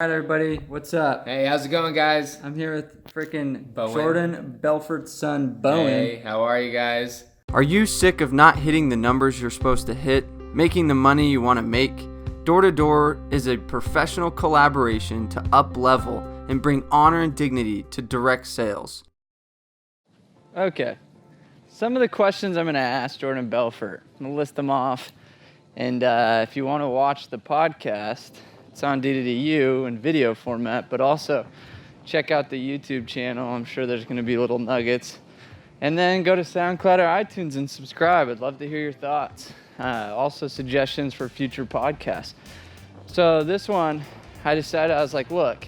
All right, everybody, what's up? Hey, how's it going, guys? I'm here with freaking Bowen. Jordan Belfort's son, Bowen. Hey, how are you guys? Are you sick of not hitting the numbers you're supposed to hit, making the money you want to make? Door to Door is a professional collaboration to up-level and bring honor and dignity to direct sales. Okay, some of the questions I'm going to ask Jordan Belfort. I'm going to list them off. And if you want to watch the podcast, it's on D2DU in video format, but also check out the YouTube channel. I'm sure there's going to be little nuggets. And then go to SoundCloud or iTunes and subscribe. I'd love to hear your thoughts. Also suggestions for future podcasts. So this one, I was like, look,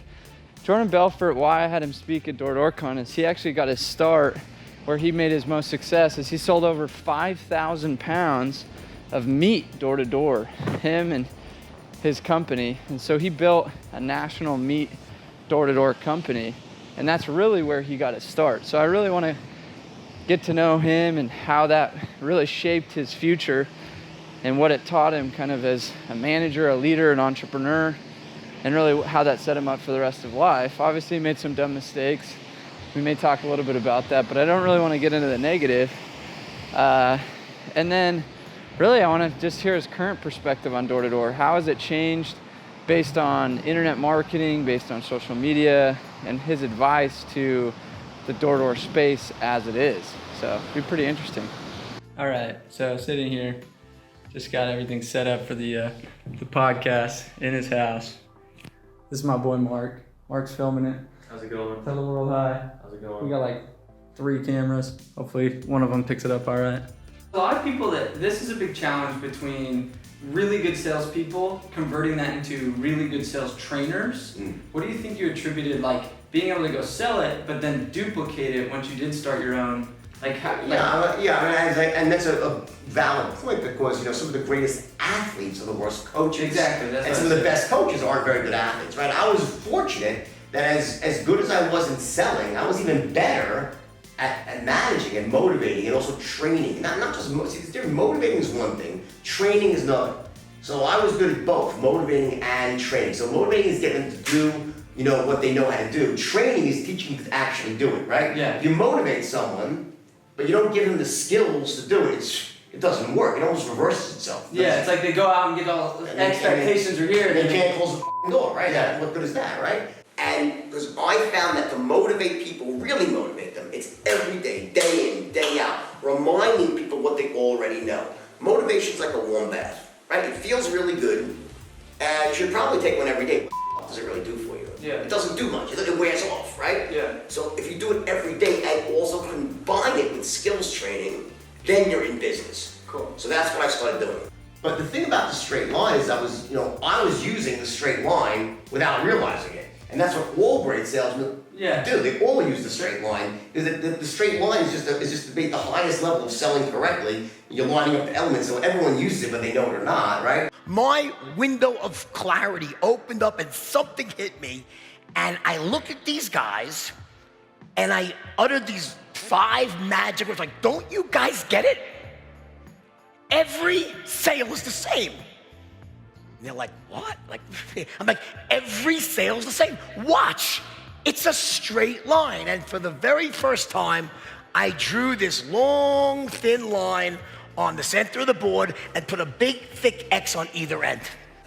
Jordan Belfort, why I had him speak at Door to Door Con is he actually got his start where he made his most success is he sold over 5,000 pounds of meat door to door, him and his company. And so he built a national meat door to door company. And that's really where he got his start. So I really want to get to know him and how that really shaped his future and what it taught him kind of as a manager, a leader, an entrepreneur, and really how that set him up for the rest of life. Obviously, he made some dumb mistakes. We may talk a little bit about that, but I don't really want to get into the negative. And then really, I want to just hear his current perspective on door to door. How has it changed based on internet marketing, based on social media, and his advice to the door-to-door space as it is. So it'll be pretty interesting. All right, so sitting here, just got everything set up for the podcast in his house. This is my boy Mark. Mark's filming it. How's it going? Tell the world hi. How's it going? We got like 3 cameras. Hopefully one of them picks it up all right. A lot of people this is a big challenge between really good salespeople converting that into really good sales trainers. What do you think you attributed being able to go sell it, but then duplicate it once you did start your own? And that's a valid point because some of the greatest athletes are the worst coaches. Exactly. That's and some of the best coaches aren't very good athletes, right? I was fortunate that as good as I was in selling, I was even better at managing and motivating and also training. Not just motivating is one thing, training is another. So I was good at both, motivating and training. So motivating is getting them to do what they know how to do. Training is teaching them to actually do it, right? Yeah. If you motivate someone, but you don't give them the skills to do it, it doesn't work. It almost reverses itself. Yeah, it's like they go out and get all expectations are here. And they can't close the door, right? Yeah. What good is that, right? And because I found that to motivate people, really motivate them, it's every day, day in, day out, reminding people what they already know. Motivation's like a warm bath, right? It feels really good, and you should probably take one every day. What does it really do for you? Yeah. It doesn't do much. It wears off, right? Yeah. So if you do it every day and also combine it with skills training, then you're in business. Cool. So that's what I started doing. But the thing about the straight line is I was using the straight line without realizing it. And that's what all great salesmen do. They all use the straight line. The straight line is just the highest level of selling correctly. You're lining up the elements so everyone uses it, but they know it or not, right? My window of clarity opened up and something hit me. And I look at these guys and I uttered these 5 magic words like, don't you guys get it? Every sale is the same. And they're like, what? I'm like, every sale's the same. Watch, it's a straight line. And for the very first time, I drew this long, thin line on the center of the board and put a big, thick X on either end.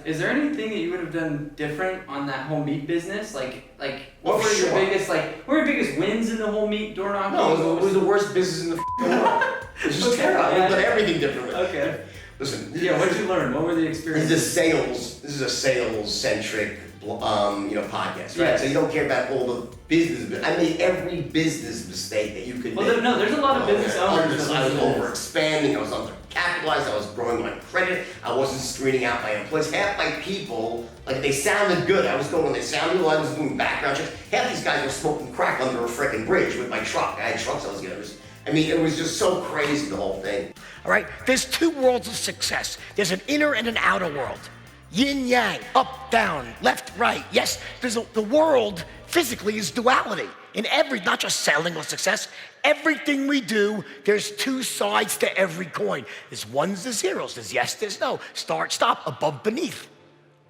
Is there anything that you would have done different on that whole meat business? What were your biggest wins in the whole meat door knocking? No, it was the worst business in the world. It was just terrible. We've done everything differently. Okay. Listen. Yeah, what did you learn? What were the experiences? This is a sales-centric, podcast, right? Yes. So you don't care about all the business. I made every business mistake that you could make. Well, there's a lot of business owners. I was over-expanding. I was undercapitalized. I was growing my credit. I wasn't screening out my employees. Half my people, they sounded good. I was going when they sounded good. I was doing background checks. Half these guys were smoking crack under a frickin' bridge with my truck. I had trucks I was getting. It was just so crazy, the whole thing. All right, there's 2 worlds of success. There's an inner and an outer world. Yin, yang, up, down, left, right. Yes, the world physically is duality. In not just selling or success, everything we do, there's 2 sides to every coin. There's ones, there's zeros, there's yes, there's no. Start, stop, above, beneath.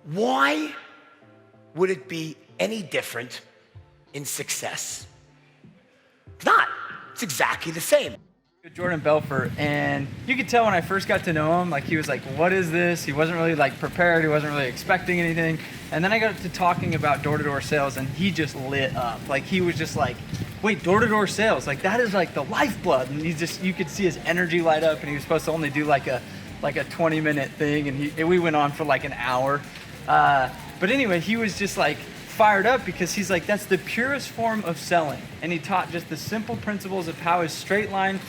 Why would it be any different in success? It's not. It's exactly the same. Jordan Belfort, and you could tell when I first got to know him, like he was like, what is this? He wasn't really like prepared, he wasn't really expecting anything. And then I got to talking about door-to-door sales, and he just lit up. Like he was just like, wait, door-to-door sales, like that is like the lifeblood. And you could see his energy light up, and he was supposed to only do like a 20-minute thing, and we went on for like an hour. But anyway, he was just like fired up because he's like, that's the purest form of selling. And he taught just the simple principles of how his straight line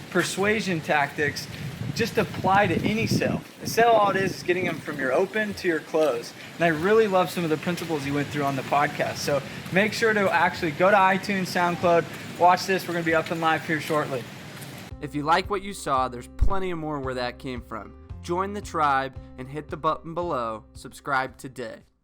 persuasion tactics just apply to any sale. The sale, all it is getting them from your open to your close. And I really love some of the principles he went through on the podcast. So make sure to actually go to iTunes, SoundCloud, watch this. We're going to be up and live here shortly. If you like what you saw, there's plenty of more where that came from. Join the tribe and hit the button below. Subscribe today.